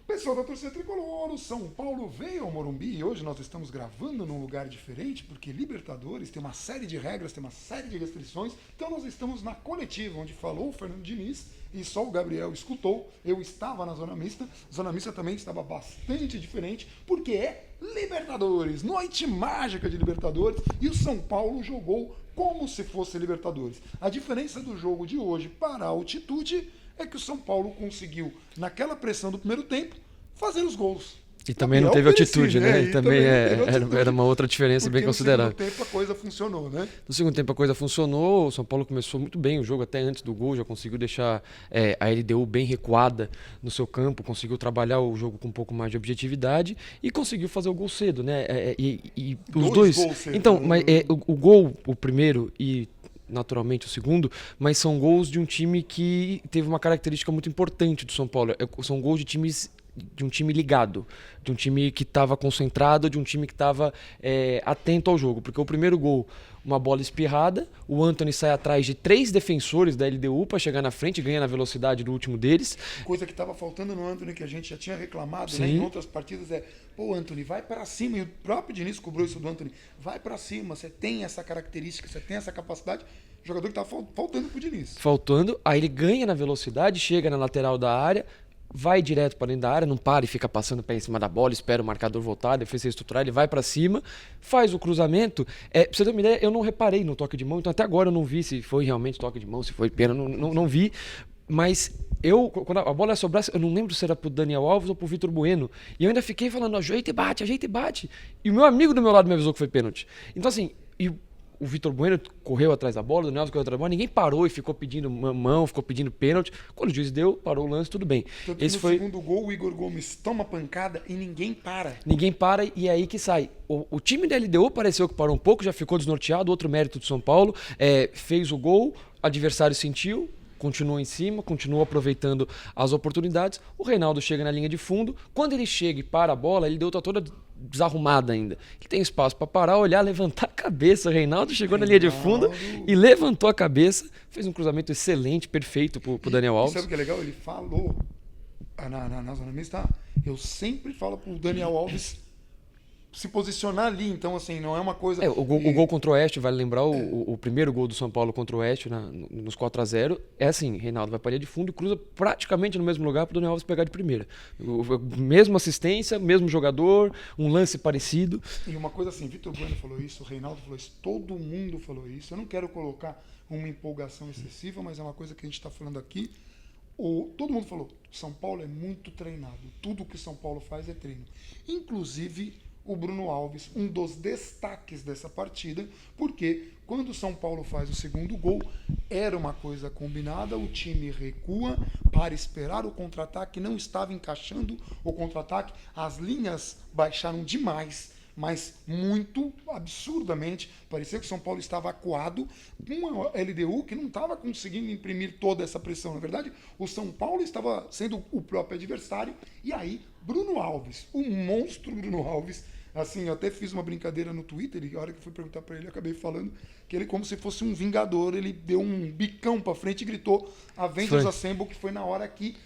Pessoal da torcida tricolor, o São Paulo veio ao Morumbi e hoje nós estamos gravando num lugar diferente porque Libertadores tem uma série de regras, tem uma série de restrições. Então nós estamos na coletiva onde falou o Fernando Diniz e só o Gabriel escutou. Eu estava na zona mista. A zona mista também estava bastante diferente porque é Libertadores, noite mágica de Libertadores, e o São Paulo jogou como se fosse Libertadores. A diferença do jogo de hoje para a altitude é que o São Paulo conseguiu, naquela pressão do primeiro tempo, fazer os gols. E também não teve altitude, né? E também era uma outra diferença bem considerável. No segundo tempo a coisa funcionou, né? No segundo tempo a coisa funcionou, o São Paulo começou muito bem o jogo, até antes do gol, já conseguiu deixar a LDU bem recuada no seu campo, conseguiu trabalhar o jogo com um pouco mais de objetividade e conseguiu fazer o gol cedo, né? E os dois... Gols cedo, então, né? mas, o gol, o primeiro e naturalmente o segundo, mas são gols de um time que teve uma característica muito importante do São Paulo. São gols de um time ligado, de um time que estava concentrado, de um time que estava atento ao jogo. Porque o primeiro gol, uma bola espirrada, o Antony sai atrás de 3 defensores da LDU para chegar na frente, ganha na velocidade do último deles. Coisa que estava faltando no Antony, que a gente já tinha reclamado, Sim. né, em outras partidas, pô, Antony, vai para cima, e o próprio Diniz cobrou isso do Antony, vai para cima, você tem essa característica, você tem essa capacidade, jogador que estava faltando pro Diniz. Faltando, aí ele ganha na velocidade, chega na lateral da área, vai direto para dentro da área, não para e fica passando pé em cima da bola, espera o marcador voltar, a defesa estruturar, ele vai para cima, faz o cruzamento. Pra você ter uma ideia, eu não reparei no toque de mão, então até agora eu não vi se foi realmente toque de mão, se foi pena, não vi. Mas quando a bola sobrasse, eu não lembro se era pro Daniel Alves ou pro Vitor Bueno. E eu ainda fiquei falando, ajeita e bate, ajeita e bate. E o meu amigo do meu lado me avisou que foi pênalti. Então assim, o Vitor Bueno correu atrás da bola, o Daniel Alves correu atrás da bola, ninguém parou e ficou pedindo mão, ficou pedindo pênalti. Quando o juiz deu, parou o lance, tudo bem. Tanto que no segundo gol, o Igor Gomes toma pancada e ninguém para. Ninguém para e é aí que sai. O time da LDU pareceu que parou um pouco, já ficou desnorteado, outro mérito do São Paulo, fez o gol, o adversário sentiu, continuou em cima, continuou aproveitando as oportunidades. O Reinaldo chega na linha de fundo. Quando ele chega e para a bola, ele deu toda desarrumada ainda. Ele tem espaço para parar, olhar, levantar a cabeça. O Reinaldo chegou na linha de fundo e levantou a cabeça. Fez um cruzamento excelente, perfeito pro Daniel Alves. E sabe o que é legal? Ele falou na zona mista, eu sempre falo pro Daniel Alves se posicionar ali, então assim, não é uma coisa... O gol contra o Oeste, vale lembrar, o primeiro gol do São Paulo contra o Oeste, nos 4-0, é assim, Reinaldo vai para a linha de fundo e cruza praticamente no mesmo lugar para o Daniel Alves pegar de primeira. Mesma assistência, mesmo jogador, um lance parecido. E uma coisa assim, Vitor Bueno falou isso, o Reinaldo falou isso, todo mundo falou isso, eu não quero colocar uma empolgação excessiva, mas é uma coisa que a gente está falando aqui. Todo mundo falou, São Paulo é muito treinado, tudo que São Paulo faz é treino. Inclusive o Bruno Alves, um dos destaques dessa partida, porque quando o São Paulo faz o segundo gol, era uma coisa combinada, o time recua para esperar o contra-ataque, não estava encaixando o contra-ataque, as linhas baixaram demais, mas muito absurdamente, parecia que o São Paulo estava acuado com a LDU que não estava conseguindo imprimir toda essa pressão. Na verdade, o São Paulo estava sendo o próprio adversário, e aí Bruno Alves, o monstro Bruno Alves, assim, eu até fiz uma brincadeira no Twitter, e a hora que eu fui perguntar para ele, eu acabei falando que ele, como se fosse um vingador, ele deu um bicão para frente e gritou Avengers Assemble, que foi na hora que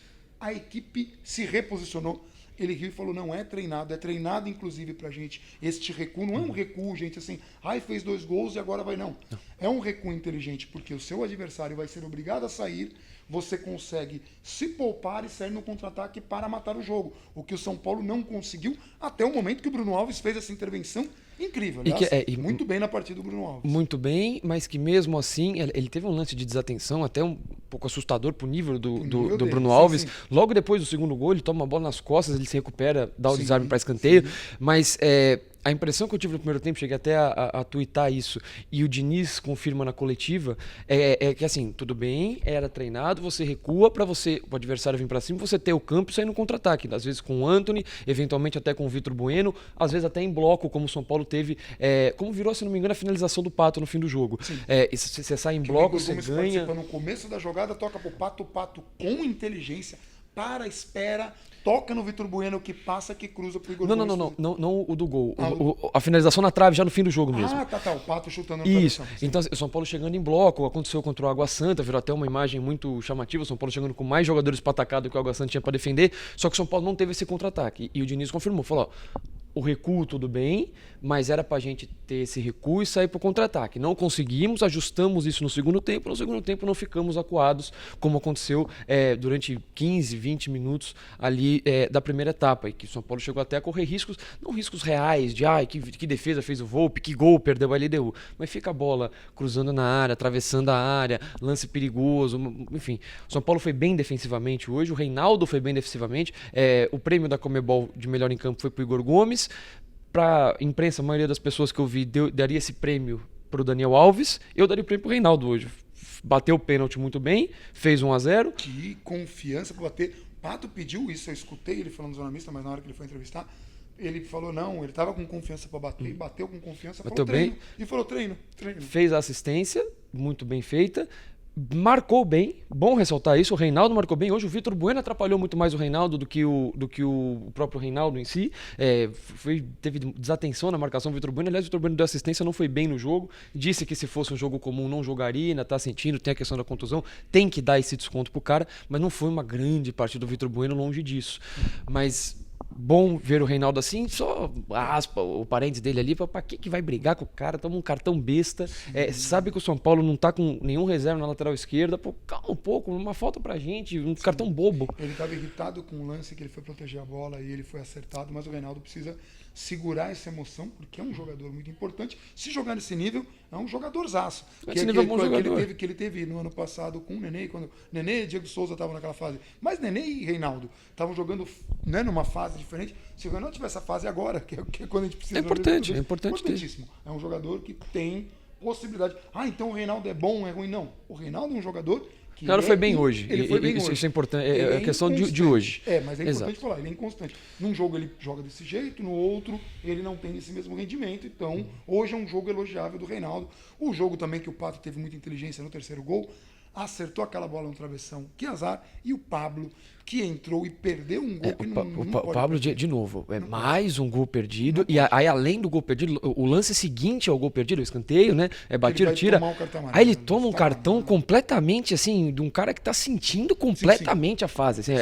a equipe se reposicionou. Ele riu e falou, não é treinado inclusive pra gente este recuo, não é um recuo, gente, assim, fez 2 gols e agora vai, não. É um recuo inteligente, porque o seu adversário vai ser obrigado a sair, você consegue se poupar e sair no contra-ataque para matar o jogo, o que o São Paulo não conseguiu até o momento que o Bruno Alves fez essa intervenção incrível, aliás, muito bem na partida do Bruno Alves. Muito bem, mas que mesmo assim, ele teve um lance de desatenção até um pouco assustador pro nível do Bruno Alves. Sim. Logo depois do segundo gol, ele toma uma bola nas costas, ele se recupera, dá o desarme para escanteio, mas a impressão que eu tive no primeiro tempo, cheguei até a tuitar isso, e o Diniz confirma na coletiva, é que assim, tudo bem, era treinado, você recua para o adversário vir para cima, você ter o campo e sair no contra-ataque, às vezes com o Antony, eventualmente até com o Vitor Bueno, às vezes até em bloco, como o São Paulo teve, como virou, se não me engano, a finalização do Pato no fim do jogo. Você sai em bloco, você ganha... No começo da jogada, toca pro Pato, o Pato com inteligência, espera, toca no Vitor Bueno que passa, que cruza pro Igor Não, Gomes. não o do gol. A finalização na trave já no fim do jogo mesmo. Tá. O Pato chutando na Isso. travessão. Então, o São Paulo chegando em bloco, aconteceu contra o Água Santa, virou até uma imagem muito chamativa. O São Paulo chegando com mais jogadores para atacar do que o Água Santa tinha para defender. Só que o São Paulo não teve esse contra-ataque. E o Diniz confirmou, falou: ó, o recuo tudo bem, mas era pra gente ter esse recuo e sair pro contra-ataque. Não conseguimos, ajustamos isso no segundo tempo. No segundo tempo não ficamos acuados, como aconteceu durante 15, 20 minutos ali da primeira etapa. E que o São Paulo chegou até a correr riscos, não riscos reais, de que defesa fez o Volpi, que gol perdeu a LDU. Mas fica a bola cruzando na área, atravessando a área, lance perigoso, enfim. O São Paulo foi bem defensivamente hoje, o Reinaldo foi bem defensivamente. O prêmio da Conmebol de melhor em campo foi pro Igor Gomes. Para imprensa, a maioria das pessoas que eu vi daria esse prêmio para o Daniel Alves. Eu daria o prêmio para o Reinaldo hoje. Bateu o pênalti muito bem, fez 1-0. Que confiança para bater. Pato pediu isso, eu escutei ele falando zona mista, mas na hora que ele foi entrevistar, ele falou não, ele estava com confiança para bater, bateu com confiança, bateu falou bem. E falou treino. Fez a assistência, muito bem feita. Marcou bem, bom ressaltar isso, o Reinaldo marcou bem. Hoje o Vitor Bueno atrapalhou muito mais o Reinaldo do que o próprio Reinaldo em si. Teve desatenção na marcação do Vitor Bueno. Aliás, o Vitor Bueno deu assistência, não foi bem no jogo. Disse que se fosse um jogo comum não jogaria, ainda tá sentindo, tem a questão da contusão, tem que dar esse desconto pro cara, mas não foi uma grande partida do Vitor Bueno, longe disso. Mas bom ver o Reinaldo assim, só aspa, o parente dele ali, pra que vai brigar com o cara, toma um cartão besta, sabe que o São Paulo não tá com nenhum reserva na lateral esquerda, pô, calma um pouco, uma falta pra gente, um cartão bobo. Ele tava irritado com o lance que ele foi proteger a bola e ele foi acertado, mas o Reinaldo precisa segurar essa emoção, porque é um jogador muito importante. Se jogar nesse nível, é um jogadorzaço. Esse nível é bom jogador. Que ele teve no ano passado com o Nenê, quando Nenê e Diego Souza estavam naquela fase. Mas Nenê e Reinaldo estavam jogando, né, numa fase diferente. Se o Reinaldo tiver essa fase agora, que é quando a gente precisa... É importante importantíssimo. É um jogador que tem possibilidade. Então o Reinaldo é bom, é ruim? Não. O Reinaldo é um jogador... O cara foi bem hoje. Ele foi bem hoje. Isso é importante. É a questão de hoje. Mas é importante falar, ele é inconstante. Num jogo ele joga desse jeito, no outro ele não tem esse mesmo rendimento. Então, hoje é um jogo elogiável do Reinaldo. O jogo também que o Pato teve muita inteligência no terceiro gol, acertou aquela bola no travessão, que azar. E o Pablo, que entrou e perdeu um gol que não o Pablo, de novo, mais um gol perdido. E aí, além do gol perdido, o lance seguinte ao gol perdido, o escanteio, né? Batido, tira. Aí ele toma um cartão completamente, assim, de um cara que tá sentindo completamente a fase. Assim,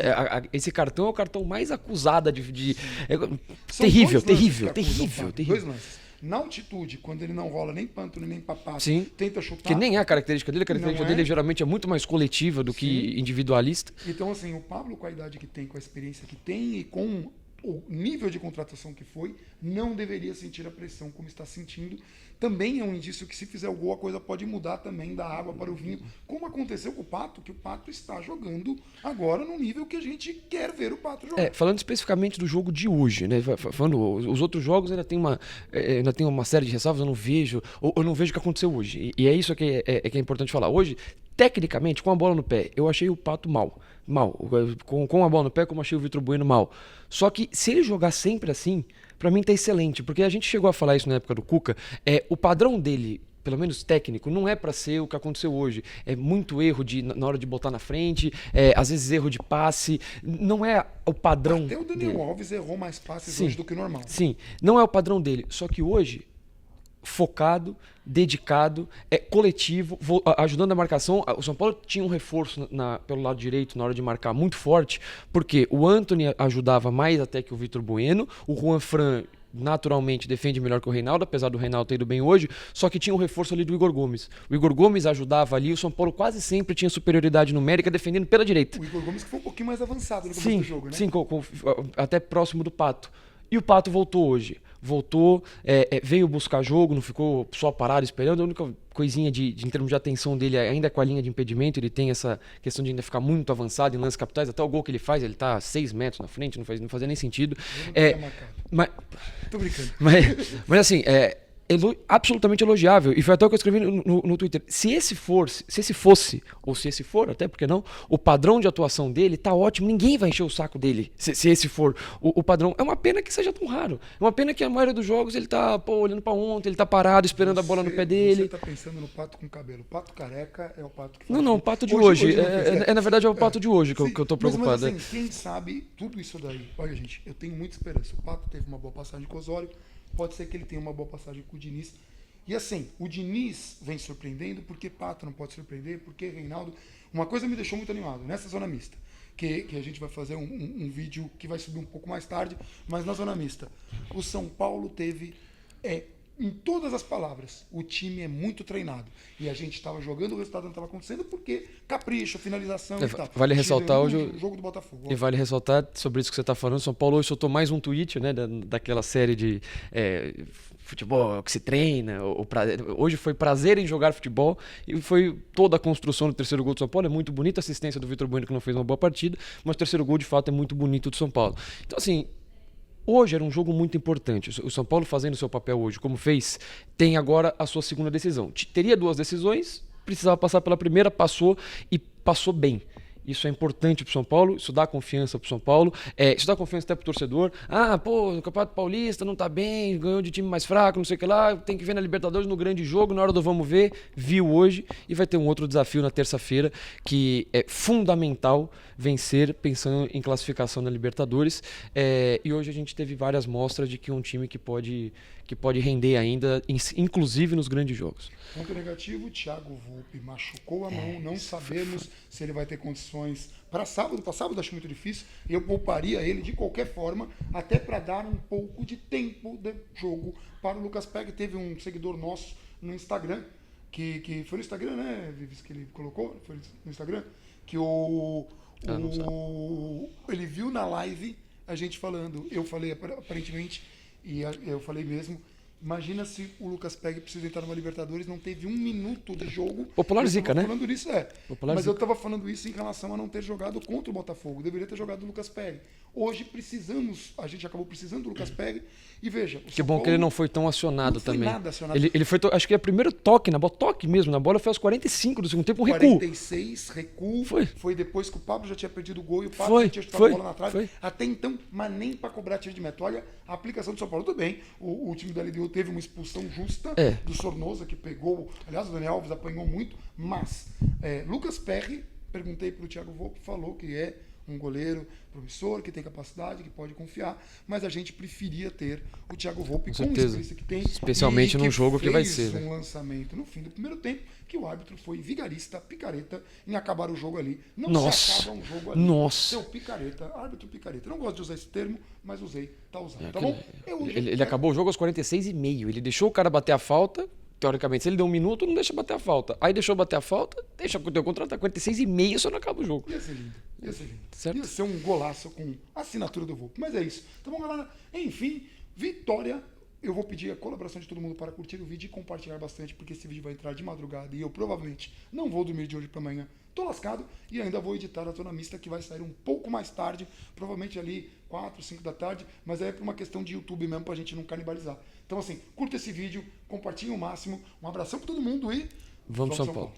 esse cartão é o cartão mais acusado terrível. Dois lances. Na altitude, quando ele não rola nem pântano, nem papato, tenta chutar. Que nem é a característica dele. A característica dele geralmente é muito mais coletiva do que individualista. Então, assim, o Pablo, com a idade que tem, com a experiência que tem e com o nível de contratação que foi, não deveria sentir a pressão como está sentindo. Também é um indício que se fizer o gol, a coisa pode mudar também da água para o vinho, como aconteceu com o Pato, que o Pato está jogando agora no nível que a gente quer ver o Pato jogar. Falando especificamente do jogo de hoje, né? Falando, os outros jogos ainda tem uma série de ressalvas, eu não vejo o que aconteceu hoje. E é isso que é importante falar. Hoje, tecnicamente, com a bola no pé, eu achei o Pato mal. Com a bola no pé, como achei o Vitor Bueno mal. Só que se ele jogar sempre assim, pra mim tá excelente, porque a gente chegou a falar isso na época do Cuca, o padrão dele, pelo menos técnico, não é pra ser o que aconteceu hoje. É muito erro na hora de botar na frente, às vezes erro de passe, não é o padrão dele. Até o Daniel Alves errou mais passes hoje do que o normal. Sim, não é o padrão dele, só que hoje, focado, dedicado, coletivo, ajudando a marcação. O São Paulo tinha um reforço pelo lado direito na hora de marcar muito forte, porque o Antony ajudava mais até que o Vitor Bueno, o Juan Fran naturalmente defende melhor que o Reinaldo, apesar do Reinaldo ter ido bem hoje, só que tinha um reforço ali do Igor Gomes. O Igor Gomes ajudava ali, o São Paulo quase sempre tinha superioridade numérica defendendo pela direita. O Igor Gomes que foi um pouquinho mais avançado no começo do jogo, né? Sim, até próximo do Pato. E o Pato voltou hoje. Veio buscar jogo, não ficou só parado esperando. A única coisinha em termos de atenção dele, ainda com a linha de impedimento, ele tem essa questão de ainda ficar muito avançado em lances capitais. Até o gol que ele faz, ele tá 6 metros na frente, não fazia nem sentido. Tô brincando. Mas assim, absolutamente elogiável. E foi até o que eu escrevi no Twitter. Se esse fosse, ou se esse for, até porque não, o padrão de atuação dele tá ótimo, ninguém vai encher o saco dele. Se esse for o padrão. É uma pena que seja tão raro. É uma pena que a maioria dos jogos ele tá olhando pra ontem, ele tá parado, esperando a bola no pé dele. Você tá pensando no pato com cabelo. O pato careca é o pato que faz. Não, o pato de hoje. Na verdade, é o pato de hoje que eu tô preocupado. Mas assim, quem sabe tudo isso daí. Olha, gente, eu tenho muita esperança. O pato teve uma boa passagem com o Osório. Pode ser que ele tenha uma boa passagem com o Diniz. E assim, o Diniz vem surpreendendo, porque Pato não pode surpreender, porque Reinaldo... Uma coisa me deixou muito animado, nessa zona mista, que a gente vai fazer um vídeo que vai subir um pouco mais tarde, mas na zona mista. O São Paulo teve, em todas as palavras, o time é muito treinado. E a gente estava jogando, o resultado não estava acontecendo, porque capricho, finalização e tal. Vale ressaltar hoje o jogo do Botafogo. E vale ressaltar sobre isso que você está falando. São Paulo hoje soltou mais um tweet, né, daquela série de futebol que se treina. Hoje foi prazer em jogar futebol. E foi toda a construção do terceiro gol do São Paulo. É muito bonita a assistência do Vitor Bueno, que não fez uma boa partida. Mas o terceiro gol, de fato, é muito bonito do São Paulo. Então, assim... Hoje era um jogo muito importante. O São Paulo fazendo o seu papel hoje, como fez, tem agora a sua segunda decisão. Teria 2 decisões, precisava passar pela primeira, passou e passou bem. Isso é importante para o São Paulo, isso dá confiança para o São Paulo, isso dá confiança até para o torcedor. O Campeonato Paulista não está bem, ganhou de time mais fraco, não sei o que lá, tem que ver na Libertadores no grande jogo, na hora do vamos ver, viu hoje, e vai ter um outro desafio na terça-feira, que é fundamental vencer pensando em classificação na Libertadores. E hoje a gente teve várias mostras de que é um time que pode render ainda, inclusive nos grandes jogos. Ponto negativo, Thiago Volpi machucou a mão, não sabemos se ele vai ter condições para sábado. Para sábado acho muito difícil, eu pouparia ele de qualquer forma, até para dar um pouco de tempo de jogo para o Lucas Peg. Teve um seguidor nosso no Instagram, que foi no Instagram, né, Vives, que ele colocou, foi no Instagram, que ele viu na live a gente falando, eu falei aparentemente, e eu falei mesmo, imagina se o Lucas Peg precisa entrar numa Libertadores, não teve 1 minuto de jogo. Popular zica, né? Falando isso, mas eu estava falando isso em relação a não ter jogado contra o Botafogo. Deveria ter jogado o Lucas Peg. Hoje a gente acabou precisando do Lucas Peg. E veja... Que bom que ele não foi tão acionado não foi também. Nada acionado. Ele foi, acho que é o primeiro toque na bola, mesmo, na bola foi aos 45 do segundo tempo, um recuo. 46, recuo. Foi depois que o Pablo já tinha perdido o gol e o Pablo já tinha chutado a bola na trave. Até então, mas nem para cobrar tiro de meta. Olha, a aplicação do São Paulo, tudo bem. O time da LDU teve uma expulsão justa do Sornosa, que pegou... Aliás, o Daniel Alves apanhou muito, mas Lucas Perry, perguntei para o Thiago Volpi, falou que é um goleiro promissor, que tem capacidade, que pode confiar, mas a gente preferia ter o Thiago Volpi com a experiência que tem. Especialmente num jogo que vai ser. Um lançamento no fim do primeiro tempo, que o árbitro foi vigarista, picareta, em acabar o jogo ali. Não se acaba um jogo ali. Seu picareta, árbitro picareta. Não gosto de usar esse termo, mas usei, tá usando. Tá bom? Ele acabou o jogo aos 46,5. Ele deixou o cara bater a falta. Teoricamente, se ele deu 1 minuto, não deixa bater a falta. Aí deixou bater a falta, deixa o teu contrato, tá 46,5, só não acaba o jogo. Ia ser lindo. Certo? Ia ser um golaço com assinatura do Volpi. Mas é isso. Tá bom, galera? Enfim, vitória. Eu vou pedir a colaboração de todo mundo para curtir o vídeo e compartilhar bastante, porque esse vídeo vai entrar de madrugada e eu provavelmente não vou dormir de hoje para amanhã. Tô lascado e ainda vou editar a Zona Mista, que vai sair um pouco mais tarde, provavelmente ali 4, 5 da tarde, mas é por uma questão de YouTube mesmo, pra gente não canibalizar. Então assim, curta esse vídeo, compartilhe o máximo, um abração para todo mundo e vamos São Paulo.